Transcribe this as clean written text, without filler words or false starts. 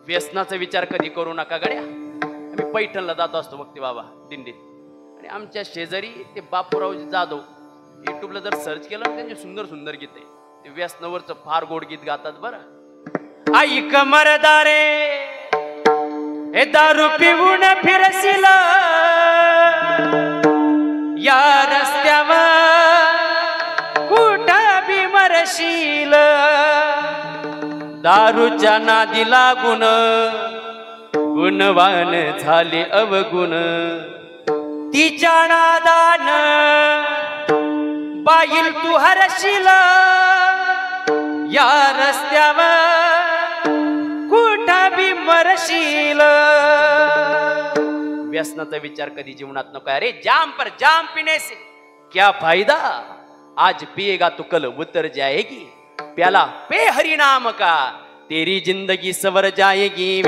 व्यसनाचा विचार कधी करू नका गड्या. आम्ही पैठणला जात असतो भक्ती बाबा दिंडीत, आणि आमच्या शेजारी ते बापूरावजी जाधव युट्यूबला जर सर्च केलं ना, त्यांचे सुंदर सुंदर गीत आहे. ते व्यसनावरचं फार गोड गीत गातात बरं. आई कमरदारे हे दारू पिऊन फिरशील या रस्त्यावर कुठं बी मरशील. दारूच्या नादी लागून गुणवान झाले अवगुण. तिच्या नादान बाईल तू हरशील या रस्त्यावर कुठं बी मरशील. व्यसनाचा विचार कधी जीवनात नको. अरे जाम पर जाम पीने से क्या फायदा, आज पिएगा तो कल उतर जाएगी. प्याला पे हरि नाम का तेरी जिंदगी सवर जाएगी.